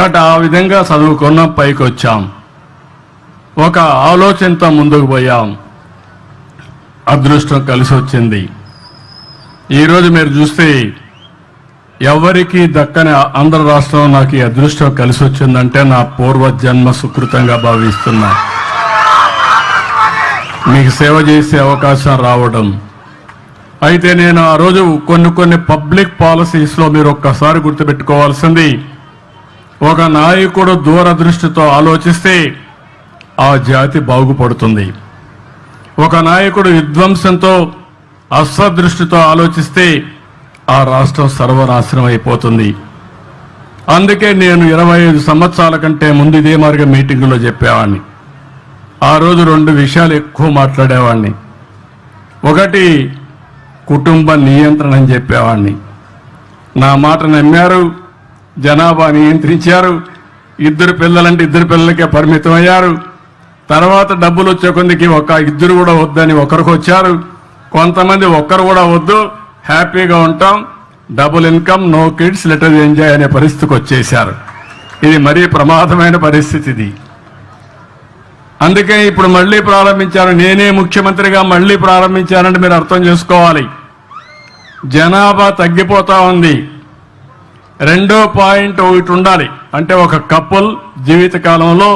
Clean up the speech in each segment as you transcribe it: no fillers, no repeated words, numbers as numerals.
ఆ విధంగా చదువుకున్న పైకి వచ్చాం, ఒక ఆలోచనతో ముందుకు పోయాం, అదృష్టం కలిసి వచ్చింది. ఈరోజు మీరు చూస్తే ఎవరికి దక్కని ఆంధ్ర రాష్ట్రంలో నాకు ఈ అదృష్టం కలిసి వచ్చిందంటే నా పూర్వజన్మ సుకృతంగా భావిస్తున్నా. మీకు సేవ చేసే అవకాశం రావడం. అయితే నేను ఆ రోజు కొన్ని పబ్లిక్ పాలసీస్లో మీరు ఒక్కసారి గుర్తుపెట్టుకోవాల్సింది, ఒక నాయకుడు దూరదృష్టితో ఆలోచిస్తే ఆ జాతి బాగుపడుతుంది. ఒక నాయకుడు విధ్వంసంతో అసదృష్టితో ఆలోచిస్తే ఆ రాష్ట్రం సర్వనాశనం అయిపోతుంది. అందుకే నేను 25 సంవత్సరాల కంటే ముందు ఇదే మార్గ మీటింగులో చెప్పేవాడిని. ఆ రోజు 2 విషయాలు ఎక్కువ మాట్లాడేవాడిని. ఒకటి కుటుంబ నియంత్రణ అని చెప్పేవాడిని. నా మాట నమ్మారు, జనాభా నియంత్రించారు. 2 పిల్లలంటే 2 పిల్లలకే పరిమితం అయ్యారు. తర్వాత డబ్బులు వచ్చే కొందికి 2 కూడా వద్దని ఒకరికి వచ్చారు. కొంతమంది ఒక్కరు కూడా వద్దు, హ్యాపీగా ఉంటాం, double income, no kids, let us enjoy అనే పరిస్థితికి వచ్చేశారు. ఇది మరీ ప్రమాదమైన పరిస్థితి ఇది. అందుకే ఇప్పుడు మళ్ళీ ప్రారంభించారు. నేనే ముఖ్యమంత్రిగా మళ్ళీ ప్రారంభించానంటే మీరు అర్థం చేసుకోవాలి, జనాభా తగ్గిపోతా ఉంది. 2వ పాయింట్ ఒకటి ఉండాలి, అంటే ఒక కపుల్ జీవితకాలంలో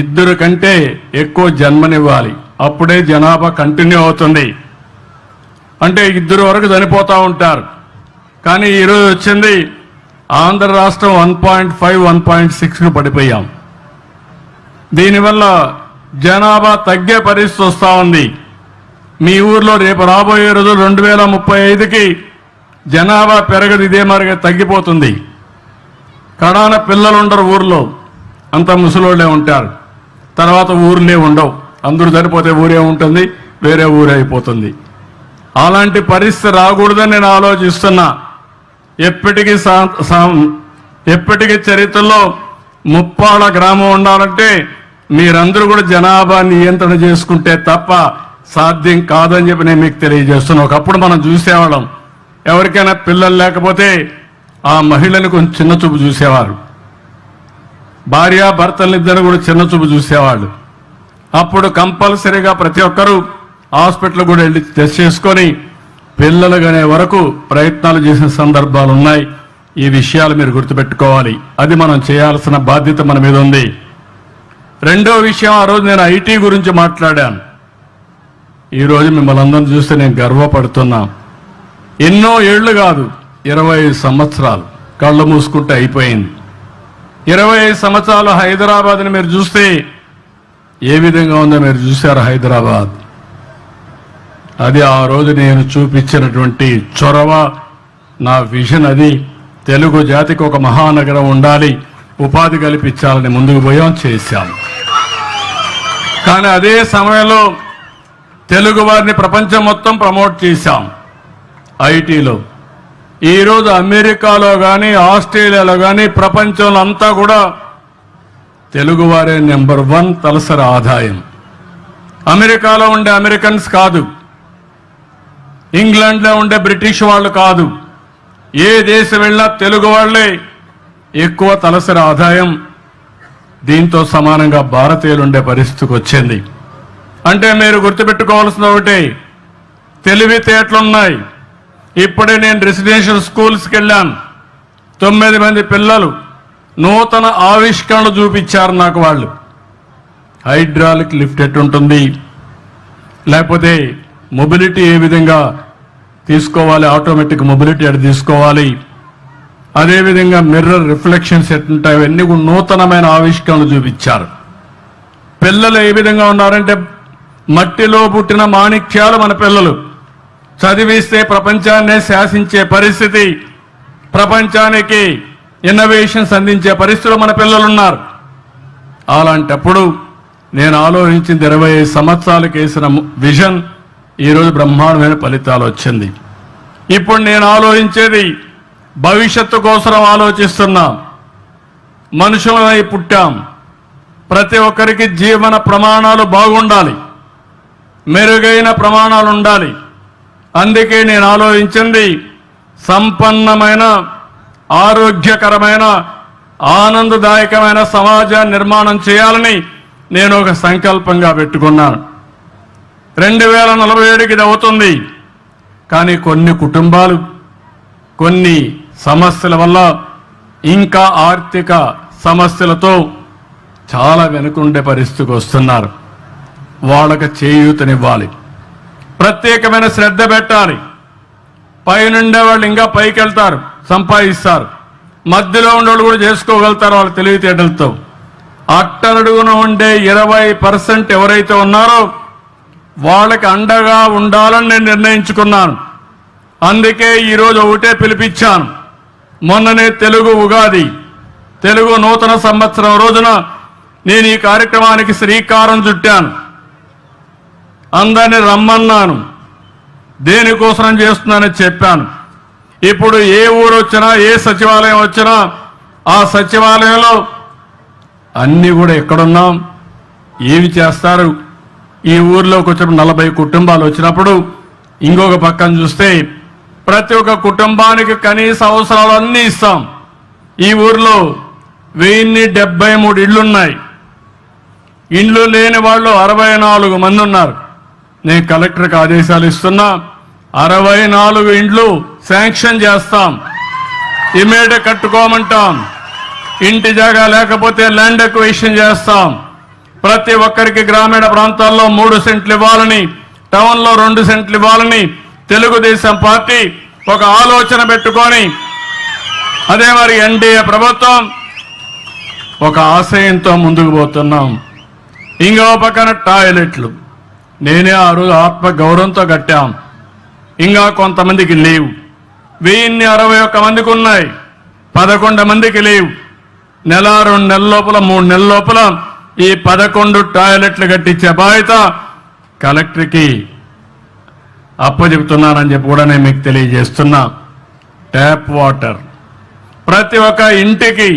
2 కంటే ఎక్కువ జన్మనివ్వాలి, అప్పుడే జనాభా కంటిన్యూ అవుతుంది. అంటే 2 వరకు చనిపోతూ ఉంటారు. కానీ ఈరోజు వచ్చింది ఆంధ్ర రాష్ట్రం 1.5, 1.6కు పడిపోయాం. దీనివల్ల జనాభా తగ్గే పరిస్థితి వస్తూ ఉంది. మీ ఊర్లో రేపు రాబోయే రోజు 2035కి జనాభా పెరగదు, ఇదే మరిగా తగ్గిపోతుంది. కడాన పిల్లలు ఉండరు ఊర్లో, అంత ముసలోళ్ళే ఉంటారు. తర్వాత ఊర్లే ఉండవు, అందరూ చనిపోతే ఊరే ఉంటుంది, వేరే ఊరే అయిపోతుంది. అలాంటి పరిస్థితి రాకూడదని నేను ఆలోచిస్తున్నా. ఎప్పటికీ చరిత్రలో ముప్పాళ్ళ గ్రామం ఉండాలంటే మీరందరూ కూడా జనాభా నియంత్రణ చేసుకుంటే తప్ప సాధ్యం కాదని చెప్పి నేను మీకు తెలియజేస్తున్నా. ఒకప్పుడు మనం చూసేవాళ్ళం, ఎవరికైనా పిల్లలు లేకపోతే ఆ మహిళని కొంచెం చిన్న చూపు చూసేవారు, భార్యాభర్తలిద్దరు కూడా చిన్న చూపు చూసేవాళ్ళు. అప్పుడు కంపల్సరీగా ప్రతి ఒక్కరూ హాస్పిటల్ కూడా వెళ్ళి టెస్ట్ చేసుకొని పిల్లలు కనే వరకు ప్రయత్నాలు చేసిన సందర్భాలు ఉన్నాయి. ఈ విషయాలు మీరు గుర్తుపెట్టుకోవాలి. అది మనం చేయాల్సిన బాధ్యత మన మీద ఉంది. 2వ విషయం, ఆ రోజు నేను ఐటీ గురించి మాట్లాడాను. ఈరోజు మిమ్మల్ని అందరం చూస్తే నేను గర్వపడుతున్నా. ఎన్నో ఏళ్లు కాదు, 25 సంవత్సరాలు కళ్ళు మూసుకుంటే అయిపోయింది. 25 సంవత్సరాలు హైదరాబాద్ని మీరు చూస్తే ఏ విధంగా ఉందో మీరు చూశారు. హైదరాబాద్ అది ఆ రోజు నేను చూపించినటువంటి చొరవ, నా విజన్ అది. తెలుగు జాతికి ఒక మహానగరం ఉండాలి, ఉపాధి కల్పించాలని ముందుకు పోయాం, చేశాం. కానీ అదే సమయంలో తెలుగు వారిని ప్రపంచం మొత్తం ప్రమోట్ చేశాం ఐటీలో. ఈరోజు అమెరికాలో కానీ ఆస్ట్రేలియాలో కానీ ప్రపంచంలో అంతా కూడా తెలుగువారే నెంబర్ 1 తలసరి ఆదాయం. అమెరికాలో ఉండే అమెరికన్స్ కాదు, ఇంగ్లాండ్లో ఉండే బ్రిటిష్ వాళ్ళు కాదు, ఏ దేశం వెళ్ళినా తెలుగు వాళ్లే ఎక్కువ తలసరి ఆదాయం. దీంతో సమానంగా భారతీయులు ఉండే పరిస్థితికి వచ్చింది. అంటే మీరు గుర్తుపెట్టుకోవాల్సిన ఒకటి, తెలివితేటలున్నాయి. ఇప్పుడే నేను రెసిడెన్షియల్ స్కూల్స్కి వెళ్ళాను. 9 మంది పిల్లలు నూతన ఆవిష్కరణలు చూపించారు నాకు వాళ్ళు. హైడ్రాలిక్ లిఫ్ట్ ఎట్టుంటుంది, లేకపోతే మొబిలిటీ ఏ విధంగా తీసుకోవాలి, ఆటోమేటిక్ మొబిలిటీ ఎటు తీసుకోవాలి, అదేవిధంగా మిర్రర్ రిఫ్లెక్షన్స్ ఎట్టుంటాయి, ఇవన్నీ కూడా నూతనమైన ఆవిష్కరణలు చూపించారు. పిల్లలు ఏ విధంగా ఉన్నారంటే మట్టిలో పుట్టిన మాణిక్యాలు మన పిల్లలు. చదివిస్తే ప్రపంచాన్నే శాసించే పరిస్థితి, ప్రపంచానికి ఇన్నోవేషన్స్ అందించే పరిస్థితిలో మన పిల్లలు ఉన్నారు. అలాంటప్పుడు నేను ఆలోచించింది 25 సంవత్సరాలకు వేసిన విజన్ ఈరోజు బ్రహ్మాండమైన ఫలితాలు వచ్చింది. ఇప్పుడు నేను ఆలోచించేది భవిష్యత్తు కోసం ఆలోచిస్తున్నాం. మనుషులమై పుట్టాం, ప్రతి ఒక్కరికి జీవన ప్రమాణాలు బాగుండాలి, మెరుగైన ప్రమాణాలు ఉండాలి. అందుకే నేను ఆలోచించింది సంపన్నమైన ఆరోగ్యకరమైన ఆనందదాయకమైన సమాజాన్ని నిర్మాణం చేయాలని నేను ఒక సంకల్పంగా పెట్టుకున్నాను. 2047కి ఇది అవుతుంది. కానీ కొన్ని కుటుంబాలు కొన్ని సమస్యల వల్ల ఇంకా ఆర్థిక సమస్యలతో చాలా వెనుకుండే పరిస్థితికి వస్తున్నారు. వాళ్ళకి చేయూతనివ్వాలి, ప్రత్యేకమైన శ్రద్ధ పెట్టాలి. పైనుండే వాళ్ళు ఇంకా పైకి వెళ్తారు, సంపాదిస్తారు. మధ్యలో ఉండేవాళ్ళు కూడా చేసుకోగలుగుతారు వాళ్ళ తెలివితేటలతో. అట్టడుగున ఉండే 20% ఎవరైతే ఉన్నారో వాళ్ళకి అండగా ఉండాలని నేను నిర్ణయించుకున్నాను. అందుకే ఈరోజు ఒకటే పిలిపించాను. మొన్ననే తెలుగు ఉగాది, తెలుగు నూతన సంవత్సరం రోజున నేను ఈ కార్యక్రమానికి శ్రీకారం చుట్టాను. అందరినీ రమ్మన్నాను. దేనికోసం చేస్తున్నానని చెప్పాను. ఇప్పుడు ఏ ఊరు వచ్చినా ఏ సచివాలయం వచ్చినా ఆ సచివాలయంలో అన్నీ కూడా ఎక్కడున్నాం, ఏమి చేస్తారు, ఈ ఊర్లోకి వచ్చినప్పుడు 40 కుటుంబాలు వచ్చినప్పుడు ఇంకొక పక్కన చూస్తే ప్రతి ఒక్క కుటుంబానికి కనీస అవసరాలు అన్నీ ఇస్తాం. ఈ ఊర్లో 1073 ఇళ్లున్నాయి. ఇండ్లు లేని వాళ్ళు 64 మంది ఉన్నారు. నేను కలెక్టర్కి ఆదేశాలు ఇస్తున్నా, 64 ఇండ్లు శాంక్షన్ చేస్తాం. ఇమీడియట్ కట్టుకోమంటాం. ఇంటి జాగా లేకపోతే ల్యాండ్ ఎక్విజిషన్ చేస్తాం. ప్రతి ఒక్కరికి గ్రామీణ ప్రాంతాల్లో 3 సెంట్లు ఇవ్వాలని, టౌన్లో 2 సెంట్లు ఇవ్వాలని తెలుగుదేశం పార్టీ ఒక ఆలోచన పెట్టుకొని, అదే మరి ఎన్డీఏ ప్రభుత్వం ఒక ఆశయంతో ముందుకు పోతున్నాం. ఇంకో పక్కన టాయిలెట్లు నేనే ఆ రోజు ఆత్మ గౌరవంతో కట్టాం. ఇంకా కొంతమందికి లేవు. 1061 మందికి ఉన్నాయి, 11 మందికి లేవు. నెల 2 నెలల లోపల 3 నెలల లోపల ఈ 11 టాయిలెట్లు కట్టించే బాధ్యత కలెక్టర్కి అప్పచెబుతున్నానని చెప్పి కూడా నేను మీకు తెలియజేస్తున్నా. ట్యాప్ వాటర్ ప్రతి ఒక్క ఇంటికి